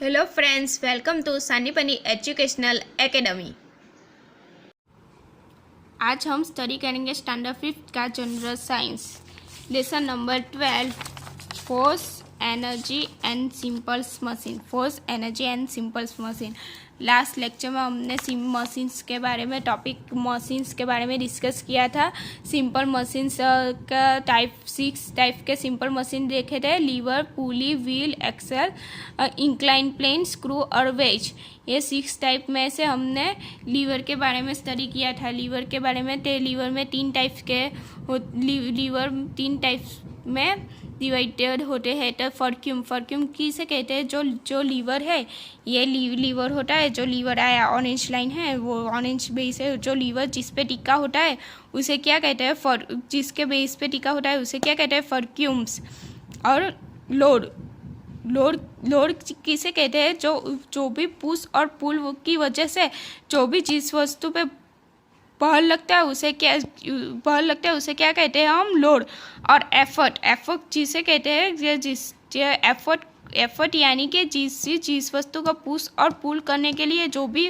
Hello friends, welcome to Sanipani educational academy. आज हम study करेंगे स्टैंडर्ड 5 का general science lesson number 12 force energy and simples machine. Force energy and simples machine. Last lecture में हमने machines के बारे में मशीन्स के बारे में डिस्कस किया था। सिंपल मशीन्स का 6 टाइप के सिंपल मशीन देखे थे। Lever, pulley, wheel, axle, incline plane, screw और वेज। ये 6 टाइप में से हमने लीवर के बारे में स्टडी किया था। लीवर के बारे में लीवर में 3 टाइप के लीवर 3 टाइप में डिवाइडेड होते हैं। तो फॉर्क्यूम किसे कहते हैं? जो लीवर है, ये लीवर होता है। जो लीवर आया ऑरेंज लाइन है, वो ऑरेंज बेस है। जो लीवर जिस पे टिका होता है उसे क्या कहते हैं? जिसके बेस पे टिका होता है उसे क्या कहते हैं? फॉर्क्यूम्स। और लोड किसे कहते हैं? जो भी पुश और पुल की वजह से जो भी जिस वस्तु पे बल लगता है उसे क्या कहते हैं हम? लोड। और एफर्ट जिसे कहते हैं एफर्ट यानी कि जिस वस्तु का पुश और पुल करने के लिए जो भी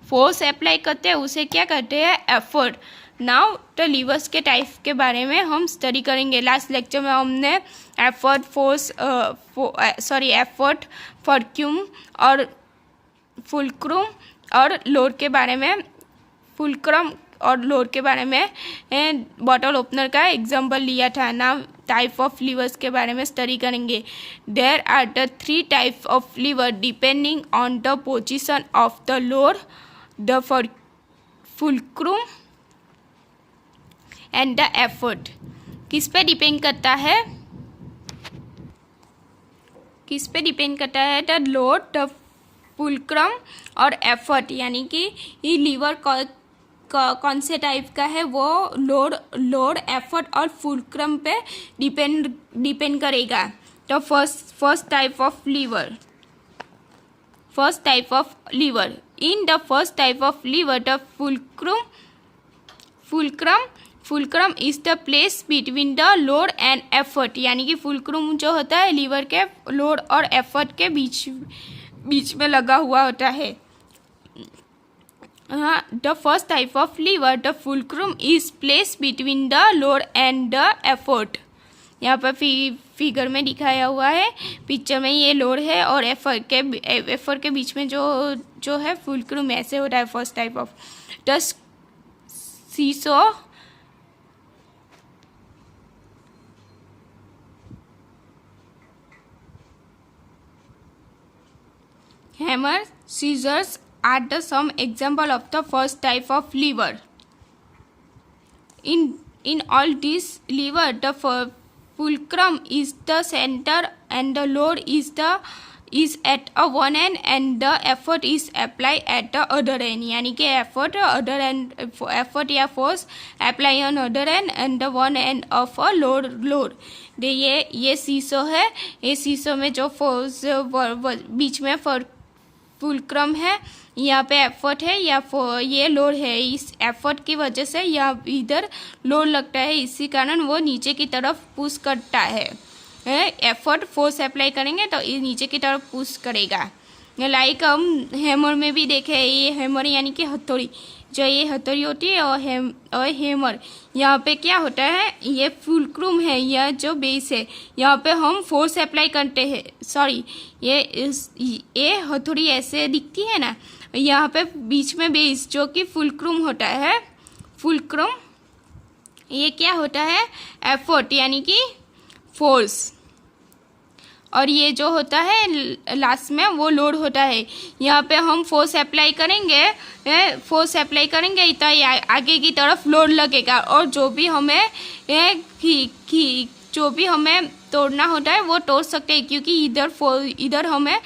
फोर्स अप्लाई करते हैं उसे क्या कहते हैं? एफर्ट। नाउ द लीवर्स के टाइप के बारे में हम स्टडी करेंगे। लास्ट लेक्चर में हमने एफर्ट, फॉर्क्यूम और फुलक्रम और लोड के बारे में बॉटल ओपनर का एग्जाम्पल लिया था। नाउ टाइप ऑफ लीवर्स के बारे में स्टडी करेंगे। There are the 3 type of lever depending on the position of the load, the fulcrum and the effort. किस पे डिपेंड करता है? द लोड, द फुलक्रम और एफर्ट। यानी कि ये लीवर कौन से टाइप का है? वो लोड, एफर्ट और फुलक्रम पे डिपेंड करेगा। तो first type of lever. In the first type of lever the fulcrum is the place between the load and effort. यानी कि फुलक्रम जो होता है लीवर के लोड और एफर्ट के बीच में लगा हुआ होता है। The first type of lever, the fulcrum is placed between the load and the effort। यहाँ पर फिगर में दिखाया हुआ है। पिक्चर में ये लोड है और एफर्ट के बीच में जो है फुलक्रम ऐसे होता है। First type of the seesaw hammer, scissors are the some example of the first type of lever. In all these lever, the fulcrum is the center and the load is at one end and the effort is applied at the other end। यानी कि effort या force apply on other end and the one end of a load। ये सीसो है। ये सीसो में जो force बीच में fulcrum है, यहाँ पे एफर्ट है या ये लोड है। इस एफर्ट की वजह से यहाँ इधर लोड लगता है, इसी कारण वो नीचे की तरफ पुश करता है। एफर्ट फोर्स अप्लाई करेंगे तो ये नीचे की तरफ पुश करेगा। लाइक हम हैमर में भी देखे, ये हैमर यानी कि हथौड़ी। जो ये हथौड़ी होती है और हैमर, यहाँ पे क्या होता है? ये फुलक्रम है, यह जो बेस है, यहाँ पे हम फोर्स अप्लाई करते हैं। सॉरी, ये हथौड़ी ऐसे दिखती है ना, यहाँ पे बीच में बेस जो कि फुलक्रम होता है। फुलक्रम ये क्या होता है? एफर्ट यानी कि फोर्स। और ये जो होता है लास्ट में वो लोड होता है। यहाँ पे हम फोर्स अप्लाई करेंगे तो आगे की तरफ लोड लगेगा और जो भी हमें तोड़ना होता है वो तोड़ सकते हैं, क्योंकि इधर हमें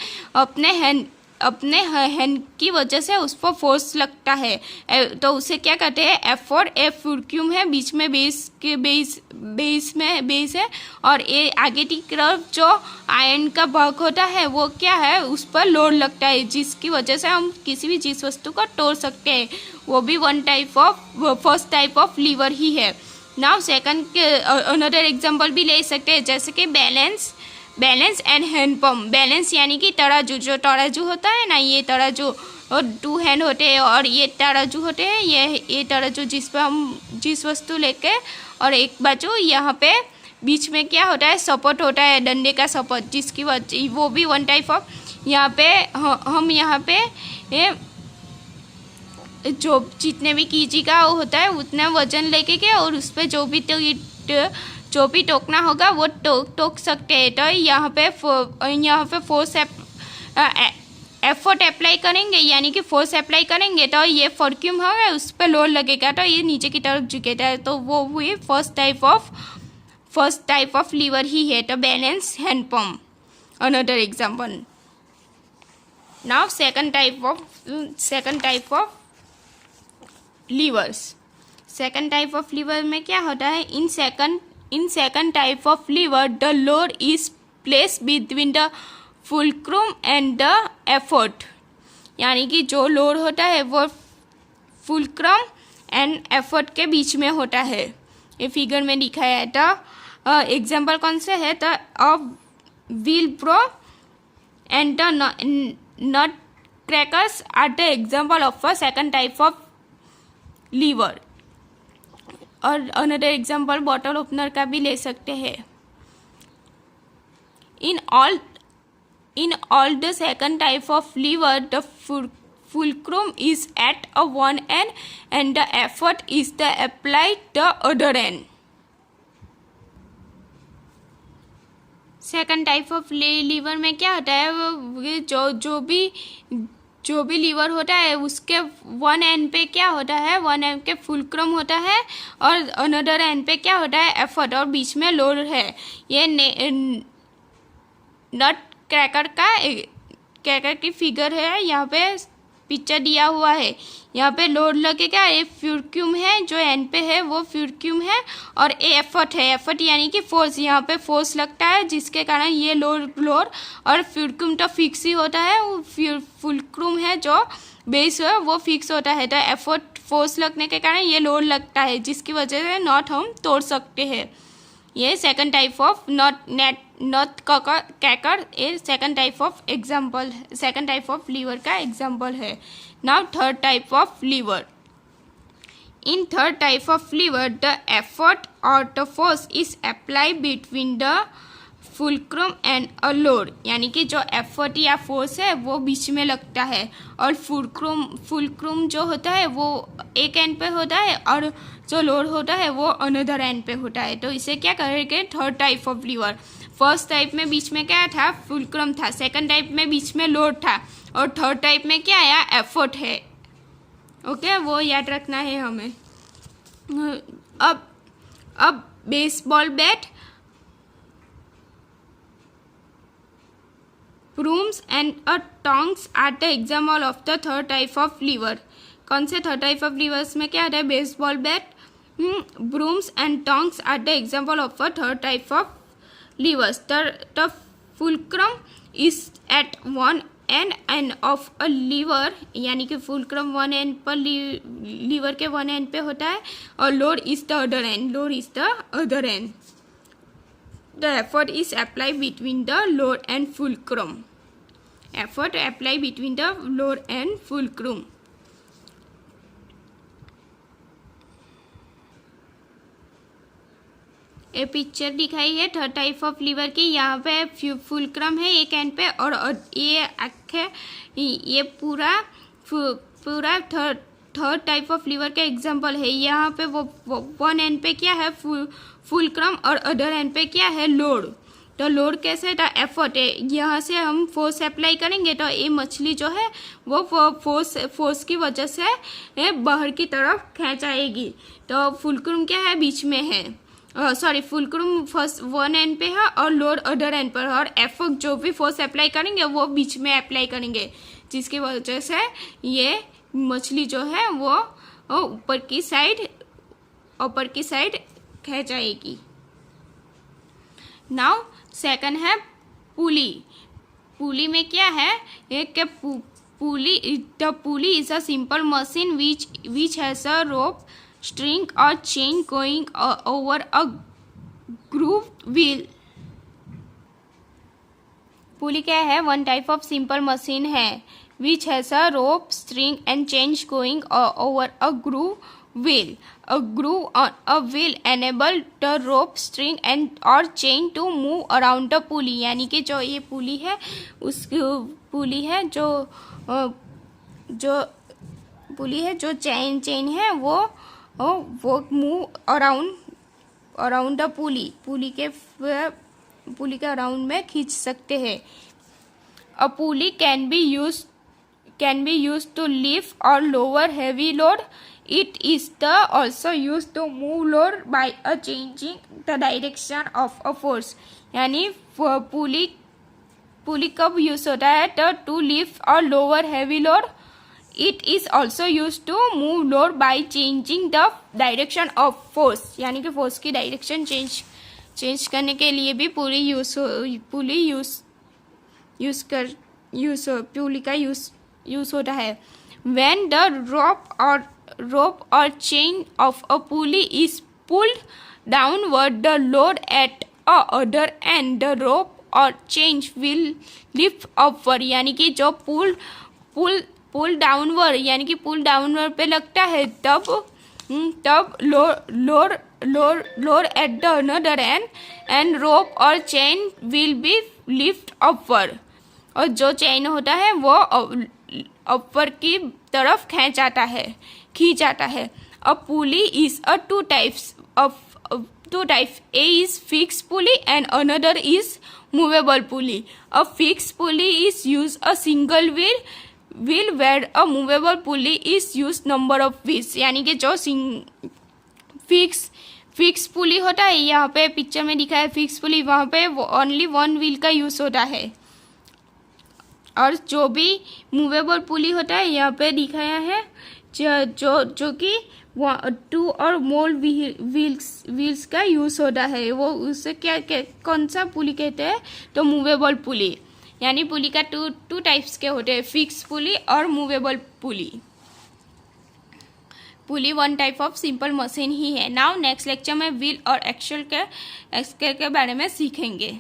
अपने हैंड की वजह से उस पर फोर्स लगता है। तो उसे क्या कहते हैं? एफर्ट। फुलक्रम है, बीच में बेस है और ये आगे की तरफ जो आयरन का भाग होता है वो क्या है? उस पर लोड लगता है, जिसकी वजह से हम किसी भी चीज़ वस्तु को तोड़ सकते हैं। वो भी फर्स्ट टाइप ऑफ लीवर ही है। नाउ सेकंड के अनदर एग्जांपल भी ले सकते हैं, जैसे कि balance and hand pump. Balance यानी कि तराजू, जो तराजू होता है ना, ये तराजू और 2 हैंड होते हैं और ये तराजू होते हैं। ये तराजू जिस पर हम जिस वस्तु लेके, और एक बाजू यहाँ पे बीच में क्या होता है, सपोर्ट होता है, डंडे का सपोर्ट, जिसकी वजह वो भी वन टाइप ऑफ। यहाँ पे हम यहाँ पे जो जितने भी केजी का होता है उतना वजन लेके के और उस पर जो भी टोकना होगा वो टोक सकते हैं। तो यहाँ पे फोर्स एफर्ट अप्लाई करेंगे, यानी कि फोर्स अप्लाई करेंगे तो ये वैक्यूम होगा, उस पर लोड लगेगा तो ये नीचे की तरफ झुकेगा। तो वो हुई फर्स्ट टाइप ऑफ लीवर ही है, तो balance hand pump. Another example. Now second type of levers. Second type of lever में क्या होता है, in second type of lever the load is place between the fulcrum and the effort, यानी कि जो लोड होता है वो फुलक्रम एंड एफर्ट के बीच में होता है। ये फिगर में दिखाया है। तो एग्जाम्पल कौन से है, तो a wheelbarrow and the nutcrackers are the example of a second type of lever. और अनदर एग्जाम्पल बॉटल ओपनर का भी ले सकते हैं। In all the second type of lever, the fulcrum is at one end and the effort is applied the other end. Second type of lever में क्या होता है, वो जो भी लीवर होता है उसके वन एंड पे क्या होता है, वन एंड के फुलक्रम होता है और अनदर एंड पे क्या होता है, एफर्ट, और बीच में लोड है। ये नट क्रैकर की फिगर है, यहाँ पे पिक्चर दिया हुआ है। यहाँ पे लोड लगेगा, ये फ्यूरक्यूम है, जो एंड पे है वो फ्यूरक्यूम है, और ये एफर्ट है। एफर्ट यानी कि फोर्स, यहाँ पे फोर्स लगता है जिसके कारण ये लोड और फ्यूरक्यूम तो फिक्स ही होता है, फुलक्रूम है जो बेस है वो फिक्स होता है। तो एफर्ट फोर्स लगने के कारण ये लोड लगता है, जिसकी वजह से नॉट हम तोड़ सकते हैं। ये second type of nutcracker, ये सेकंड टाइप ऑफ लीवर का एग्जाम्पल है। Now third type of lever. In third type of lever the effort और the force is apply between the fulcrum and a load, यानी कि जो effort या force है वो बीच में लगता है, और फुलक्रम जो होता है वो एक एंड पे होता है और जो लोड होता है वो अनदर एंड पे होता है। तो इसे क्या करेंगे, third type of lever. First type में बीच में क्या था, फुलक्रम था, सेकंड टाइप में बीच में लोड था, और थर्ड टाइप में क्या आया, एफर्ट है। ओके, वो याद रखना है हमें। अब baseball bat, brooms and tongs are the example of the third type of lever. कौन से थर्ड टाइप ऑफ लीवर्स में क्या आता है, baseball bat, brooms and tongs are the example of a third type of levers. The fulcrum is at one end of a lever, यानी कि fulcrum one end पर lever के one end पे होता है, और load is the other end. The effort is applied between the load and fulcrum. Effort applied between the load and fulcrum. ये picture दिखाई है थर्ड टाइप ऑफ लीवर की। यहाँ पे फुलक्रम है एक एंड पे, और ये पूरा थर्ड टाइप ऑफ लीवर का एग्जाम्पल है। यहाँ पे वो वन एंड पे क्या है, फुलक्रम, और अदर एंड पे क्या है, लोड। तो लोड कैसे था, एफर्ट है। यहाँ से हम फोर्स अप्लाई करेंगे तो ये मछली जो है वो फोर्स की वजह से बाहर की तरफ खींचाएगी। तो फुलक्रम क्या है, बीच में है, फुलक्रम फर्स्ट वन एंड पे है और लोड अदर एंड पर है, और एफर्ट जो भी फोर्स अप्लाई करेंगे वो बीच में अप्लाई करेंगे, जिसकी वजह से ये मछली जो है वो ऊपर की साइड खींचाएगी। नाउ सेकंड है पुली। पुली में क्या है, एक pulley is a simple machine which has a rope, string or chain going over a grooved wheel. Pulley क्या है? One type of simple machine है which has a rope, string and chain going over a groove wheel. A groove on a wheel enable the rope, string and or chain to move around the pulley. यानी कि जो ये पुली है उस पुली है जो पुली है जो चेन है वो मूव अराउंड द पुली के अराउंड में खींच सकते हैं. A pulley can be used to lift or lower heavy load. It is also used to move load by a changing the direction of a force. यानी पुली कब use होता है? to lift or lower heavy load. It is also used to move load by changing the direction of force. यानी कि force की direction change करने के लिए भी पुली का यूज होता है. When the rope or chain of a pulley is pulled downward the load at a other end, the rope or chain will lift upward. यानी कि जो पुल डाउनवर्ड यानी कि पुल डाउनवर्ड पे लगता है तब load at the another end rope और chain will be lift upward. और जो चेन होता है वो अपर की तरफ खींचाता है. A pulley is a two types. A is fixed pulley and another is movable pulley. A fixed pulley is used a single wheel where a movable pulley is used number of wheels. यानी कि जो fix पुली होता है, यहाँ पे picture में दिखा है फिक्स पुली, वहाँ पे ओनली वन व्हील का यूज होता है. और जो भी मूवेबल पुली होता है यहाँ पे दिखाया है जो कि 2 और मोर व्हील्स का यूज होता है. वो उससे क्या कौन सा पुली कहते हैं? तो मूवेबल पुली. यानी पुली का टू टाइप्स के होते हैं, फिक्स पुली और movable pulley. Pulley one type of simple machine ही है. नाउ नेक्स्ट लेक्चर में व्हील और एक्सल के बारे में सीखेंगे.